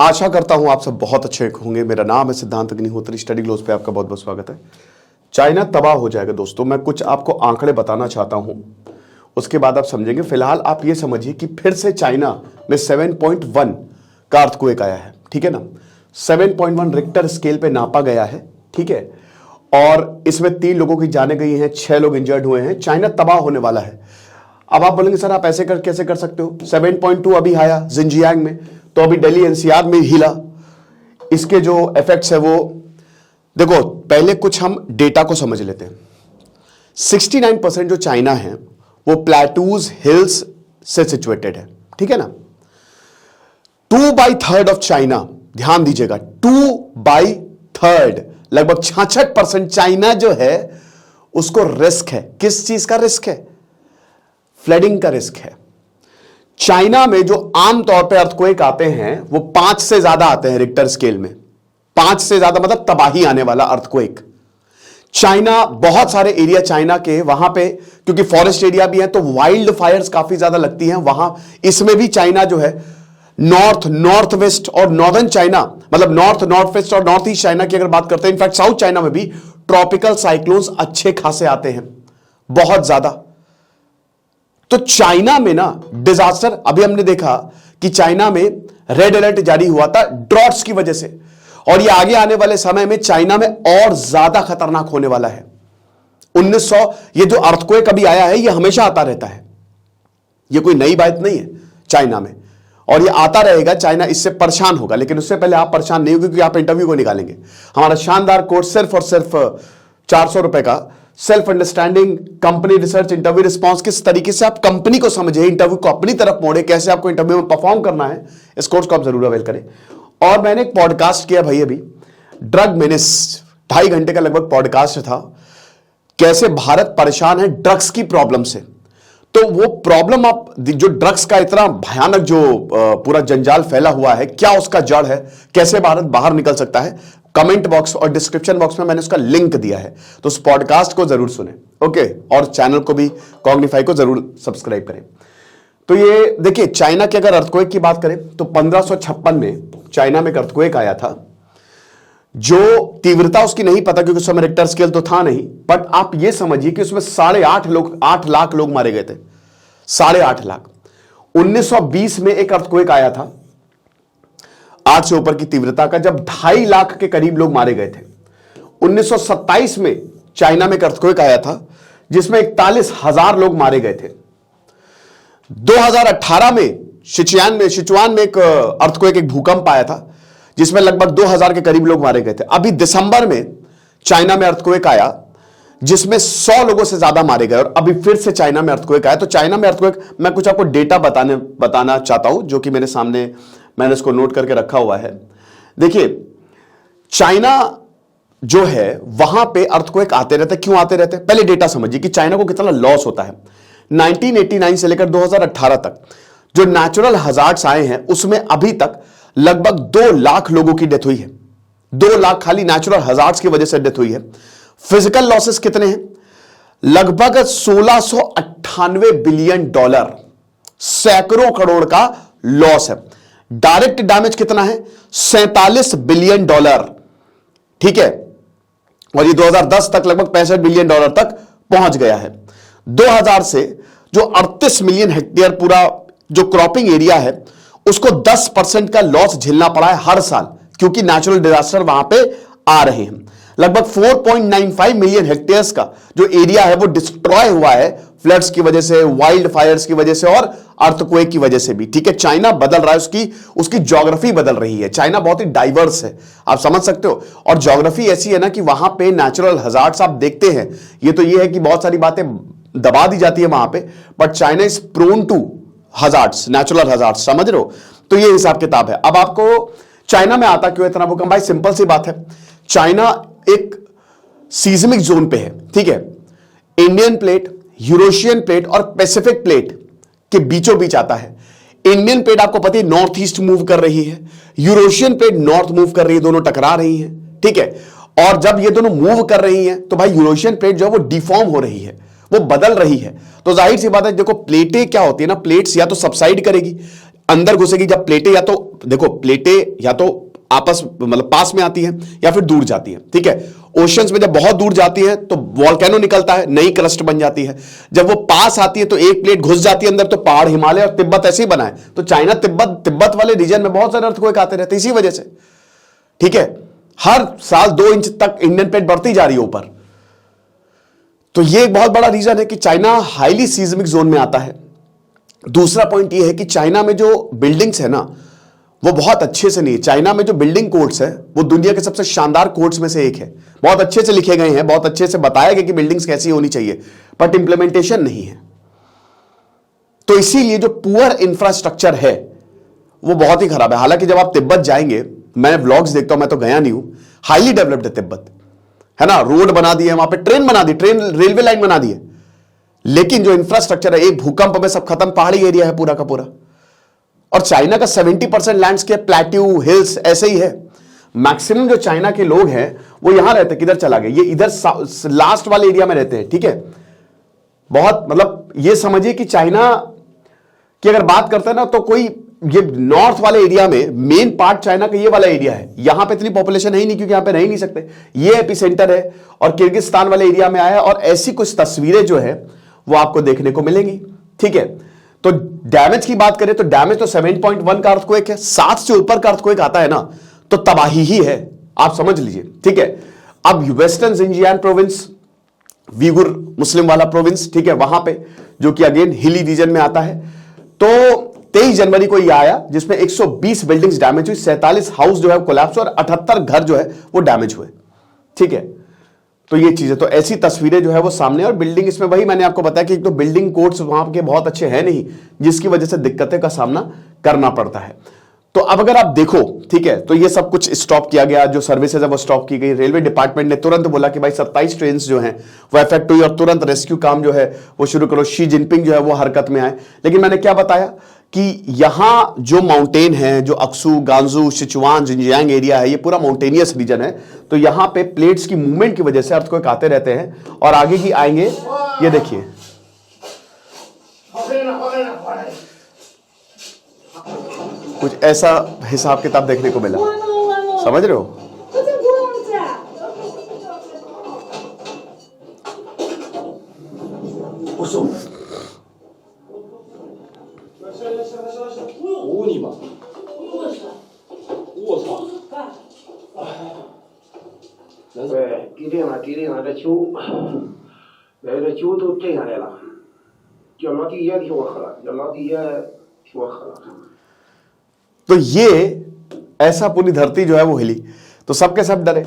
आशा करता हूं आप सब बहुत अच्छे होंगे। मेरा नाम है सिद्धांत अग्निहोत्री। स्टडी ग्लोस पे आपका बहुत बहुत स्वागत है। चाइना तबाह हो जाएगा दोस्तों। मैं कुछ आपको आंकड़े बताना चाहता हूं, उसके बाद आप समझेंगे। फिलहाल आप ये समझिए कि फिर से चाइना में 7.1 का अर्थक्वेक आया है, ठीक है ना। 7.1 रिक्टर स्केल पे नापा गया है, ठीक है। और इसमें 3 लोगों की जाने गई हैं, 6 लोग इंजर्ड हुए हैं। चाइना तबाह होने वाला है। अब आप बोलेंगे सर आप ऐसे कैसे कर सकते हो। 7.2 अभी आया जिंजियांग में, तो अभी दिल्ली एनसीआर में हिला। इसके जो इफेक्ट्स है वो देखो, पहले कुछ हम डेटा को समझ लेते हैं। 69% जो चाइना है वो प्लेटूज हिल्स से सिचुएटेड है, ठीक है ना। 2/3 ऑफ चाइना, ध्यान दीजिएगा, 2/3 लगभग 66% चाइना जो है उसको रिस्क है। किस चीज का रिस्क है? फ्लडिंग का रिस्क है। चाइना में जो आमतौर पे अर्थक्वेक आते हैं वो 5 से ज्यादा आते हैं रिक्टर स्केल में। 5 से ज्यादा मतलब तबाही आने वाला अर्थक्वेक। चाइना, बहुत सारे एरिया चाइना के वहां पे, क्योंकि फॉरेस्ट एरिया भी है तो वाइल्ड फायर्स काफी ज्यादा लगती हैं वहां। इसमें भी चाइना जो है नॉर्थ वेस्ट और नॉर्दर्न चाइना, मतलब नॉर्थ वेस्ट और नॉर्थ ईस्ट चाइना की अगर बात करते हैं, इनफैक्ट साउथ चाइना में भी ट्रॉपिकल साइक्लोन्स अच्छे खासे आते हैं, बहुत ज्यादा। तो चाइना में ना डिजास्टर, अभी हमने देखा कि चाइना में रेड अलर्ट जारी हुआ था ड्रॉट्स की वजह से, और ये आगे आने वाले समय में चाइना में और ज्यादा खतरनाक होने वाला है। 1900, ये जो अर्थक्वेक अभी आया है ये हमेशा आता रहता है, ये कोई नई बात नहीं है चाइना में, और ये आता रहेगा। चाइना इससे परेशान होगा, लेकिन उससे पहले आप परेशान नहीं होगी, क्योंकि आप इंटरव्यू को निकालेंगे। हमारा शानदार कोर्स सिर्फ और सिर्फ 400 रुपए का self understanding company research interview response, किस तरीके से आप कंपनी को समझे, इंटरव्यू को अपनी तरफ मोड़े, कैसे आपको इंटरव्यू में परफॉर्म करना है, इस कोर्स को आप जरूर अवेल करें। और मैंने एक पॉडकास्ट किया भाई अभी, ड्रग मिनिस, 2.5 घंटे का लगभग पॉडकास्ट था, कैसे भारत परेशान है ड्रग्स की प्रॉब्लम से। तो वो प्रॉब्लम, आप जो ड्रग्स का इतना भयानक जो पूरा जंजाल फैला हुआ है, क्या उसका जड़ है, कैसे भारत बाहर निकल सकता है, कमेंट बॉक्स और डिस्क्रिप्शन बॉक्स में मैंने उसका लिंक दिया है, तो उस पॉडकास्ट को जरूर सुने, ओके। और चैनल को भी, कॉग्निफाई को जरूर सब्सक्राइब करें। तो ये देखिए, चाइना के अगर अर्थक्वेक की बात करें तो 1556 में चाइना में एक अर्थक्वेक आया था, जो तीव्रता उसकी नहीं पता क्योंकि उस समय रिक्टर स्केल तो था नहीं, बट आप ये समझिए कि उसमें 8 लाख लोग मारे गए थे, 8.5 लाख। 1920 में एक अर्थक्वेक आया था 8 से ऊपर की तीव्रता का, जब 2.5 लाख के करीब लोग मारे गए थे। 1927 में चाइना में एक अर्थक्वेक आया था जिसमें 41,000 लोग मारे गए थे। 2018 में सिचुआन में एक अर्थक्वेक, एक भूकंप आया था जिसमें लगभग 2000 के करीब लोग मारे गए थे। अभी दिसंबर में चाइना में अर्थक्वेक आया जिसमें 100 लोगों से ज्यादा मारे गए, और अभी फिर से चाइना में अर्थक्वेक आया। तो चाइना में अर्थक्वेक, मैं कुछ आपको डेटा बताना चाहता हूं जो कि मेरे सामने, मैंने इसको नोट करके रखा हुआ है। देखिए, चाइना जो है वहां पे अर्थक्वेक आते रहते। क्यों आते रहते? पहले डेटा समझिए कि चाइना को कितना लॉस होता है। 1989 से लेकर 2018 तक जो नेचुरल हजार्ड्स आए हैं उसमें अभी तक लगभग 2 लाख लोगों की डेथ हुई है। 2 लाख खाली नेचुरल हजार्ड्स की वजह से डेथ हुई है। फिजिकल लॉसेस कितने हैं? लगभग $1698 बिलियन, सैकड़ों करोड़ का लॉस है। डायरेक्ट डैमेज कितना है? $47 बिलियन, ठीक है। और ये 2010 तक लगभग $65 बिलियन तक पहुंच गया है। 2000 से जो 38 मिलियन हेक्टेयर पूरा जो क्रॉपिंग एरिया है उसको 10% का लॉस झेलना पड़ा है हर साल, क्योंकि नेचुरल डिजास्टर वहां पे आ रहे हैं। लगभग 4.95 मिलियन हेक्टेयर्स का जो एरिया है वो डिस्ट्रॉय हुआ है फ्लड्स की वजह से, वाइल्ड फायर्स की वजह से और अर्थक्वेक की वजह से भी, ठीक है। चाइना बदल रहा है, उसकी ज्योग्राफी बदल रही है। चाइना बहुत ही डाइवर्स है, आप समझ सकते हो। और ज्योग्राफी ऐसी है ना कि वहां पे नेचुरल हजार्ड्स आप देखते हैं। ये है कि बहुत सारी बातें दबा दी जाती है वहां पे, but China is prone to hazards, natural hazards, समझ रहे हो। तो ये हिसाब किताब है। अब आपको चाइना में आता क्यों इतना भूकंप? भाई सिंपल सी बात है, चाइना एक सीजमिक जोन पे है, ठीक है। इंडियन प्लेट, यूरेशियन प्लेट और पैसिफिक प्लेट के बीचों बीच आता है। इंडियन प्लेट आपको पता है नॉर्थ ईस्ट मूव कर रही है, यूरेशियन प्लेट नॉर्थ मूव कर रही है, दोनों टकरा रही हैं, ठीक है। और जब ये दोनों मूव कर रही हैं तो भाई यूरेशियन प्लेट जो है वो डिफॉर्म हो रही है, वो बदल रही है। तो जाहिर सी बात है, देखो प्लेटें क्या होती है ना, प्लेट्स या तो सबसाइड करेगी, अंदर घुसेगी जब प्लेटें, या तो देखो प्लेटें या तो आपस मतलब पास में आती है या फिर दूर जाती है, ठीक है। ओशंस में जब बहुत दूर जाती है तो वॉल्केनो निकलता है, नई क्रस्ट बन जाती है। जब वो पास आती है तो एक प्लेट घुस जाती है अंदर, तो पहाड़, हिमालय और तिब्बत ऐसे ही बना है। तो चाइना तिब्बत वाले रीजन में बहुत सारे अर्थक्वेक आते रहते इसी वजह से, ठीक है। हर साल 2 इंच तक इंडियन प्लेट बढ़ती जा रही है ऊपर। तो ये एक बहुत बड़ा रीजन है कि चाइना हाईली सीज्मिक जोन में आता है। दूसरा पॉइंट ये है कि चाइना में जो बिल्डिंग्स है ना वो बहुत अच्छे से नहीं है। चाइना में जो बिल्डिंग कोड्स है वो दुनिया के सबसे शानदार कोड्स में से एक है। बहुत अच्छे से लिखे गए हैं, बहुत अच्छे से बताया गया कि बिल्डिंग्स कैसी होनी चाहिए, बट इंप्लीमेंटेशन नहीं है। तो इसीलिए जो पुअर इंफ्रास्ट्रक्चर है वो बहुत ही खराब है। हालांकि जब आप तिब्बत जाएंगे, मैं व्लॉग्स देखता हूं, मैं तो गया नहीं हूं, हाईली डेवलप्ड है तिब्बत, है ना। रोड बना दिए, वहां पे ट्रेन बना दी, ट्रेन रेलवे लाइन बना दी है, लेकिन जो इंफ्रास्ट्रक्चर है एक भूकंप में सब खत्म। पहाड़ी एरिया है पूरा का पूरा। और चाइना का 70% लैंडस्केप प्लेट्यू, हिल्स ऐसे ही है। मैक्सिमम जो चाइना के लोग हैं वो यहां रहते हैं, किधर चला गए, ये इधर लास्ट वाले एरिया में रहते हैं, ठीक है। बहुत मतलब ये समझिए कि चाइना की अगर बात करते हैं ना तो कोई ये नॉर्थ वाले एरिया में मेन पार्ट चाइना का ये वाला एरिया है, यहां पे इतनी पॉपुलेशन है ही नहीं क्योंकि यहां पे रह ही नहीं सकते। ये एपिसेंटर है और किर्गिस्तान वाले एरिया में आया। और ऐसी कुछ तस्वीरें जो है वो आपको देखने को मिलेंगी, ठीक है। तो डैमेज की बात करें तो डैमेज तो 7.1 का अर्थक्वेक है। 7 से ऊपर का अर्थक्वेक आता है ना तो तबाही ही है, आप समझ लीजिए, ठीक है। अब वेस्टर्न जिंजियान प्रोविंस, वीगुर मुस्लिम वाला प्रोविंस, ठीक है, वहां पे जो कि अगेन हिली रीजन में आता है, तो 23 जनवरी को यह आया जिसमें 120 बिल्डिंग्स डैमेज हुई, 47 हाउस जो है कोलैप्स और 78 घर जो है वो डैमेज हुए, ठीक है। तो ये चीजें, तो ऐसी तस्वीरें जो है वो सामने। और बिल्डिंग इसमें वही मैंने आपको बताया कि एक तो बिल्डिंग कोड्स वहां के बहुत अच्छे हैं नहीं, जिसकी वजह से दिक्कतें का सामना करना पड़ता है। तो अब अगर आप देखो, ठीक है, तो ये सब कुछ स्टॉप किया गया, जो सर्विसेज है वो स्टॉप की गई। रेलवे डिपार्टमेंट ने तुरंत बोला कि भाई 27 ट्रेन जो हैं वो अफेक्ट हुई और तुरंत रेस्क्यू काम जो है वो शुरू करो। शी जिनपिंग जो है वो हरकत में आए। लेकिन मैंने क्या बताया कि यहां जो माउंटेन है, जो अक्सू, गांजू, सिचुआन, जिंजियांग एरिया है, ये पूरा माउंटेनियस रीजन है। तो यहां पे प्लेट्स की मूवमेंट की वजह से अर्थक्वेक आते रहते हैं और आगे की आएंगे। ये देखिए, कुछ ऐसा हिसाब किताब देखने को मिला, समझ रहे हो। तो ये ऐसा पूरी धरती जो है वो हिली, तो सबके सब डरे।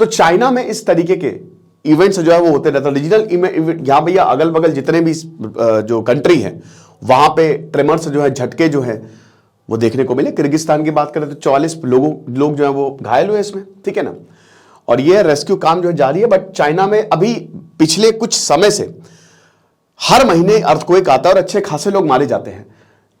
तो चाइना में इस तरीके के इवेंट्स जो है वो होते रहते हैं। रीजनल यहां भैया अगल बगल जितने भी जो कंट्री है वहां पे ट्रेमर्स जो है, झटके जो है वो देखने को मिले। किर्गिस्तान की बात करें तो 44 लोग जो है वो घायल हुए इसमें, ठीक है ना। और ये रेस्क्यू काम जो है जारी है। बट चाइना में अभी पिछले कुछ समय से हर महीने अर्थक्वेक आता है और अच्छे खासे लोग मारे जाते हैं।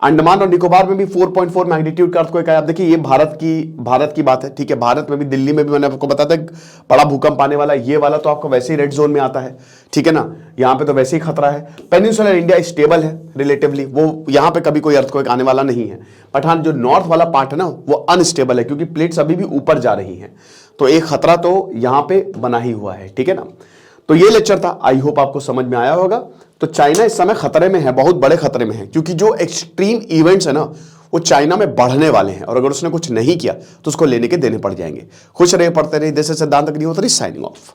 अंडमान और निकोबार में भी 4.4 मैग्नीट्यूड का अर्थक्वेक आया। आप देखिए, ये भारत की बात है, ठीक है। भारत में भी, दिल्ली में भी मैंने आपको बताया था बड़ा भूकंप आने वाला। ये वाला तो आपको वैसे ही रेड जोन में आता है, ठीक है ना। यहाँ पे तो वैसे ही खतरा है। पेनिनसुलर इंडिया स्टेबल है रिलेटिवली, वो यहाँ पे कभी कोई अर्थक्वेक आने वाला नहीं है। बट हाँ, जो नॉर्थ वाला पार्ट है ना वो अनस्टेबल है क्योंकि प्लेट्स अभी भी ऊपर जा रही हैं। तो एक खतरा तो यहाँ पे बना ही हुआ है, ठीक है ना। तो ये लेक्चर था, आई होप आपको समझ में आया होगा। तो चाइना इस समय खतरे में है, बहुत बड़े खतरे में है, क्योंकि जो एक्सट्रीम इवेंट्स है ना वो चाइना में बढ़ने वाले हैं और अगर उसने कुछ नहीं किया तो उसको लेने के देने पड़ जाएंगे। खुश रहे, पढ़ते रहे। दिस इज सिद्धांत अग्निहोत्री साइनिंग ऑफ।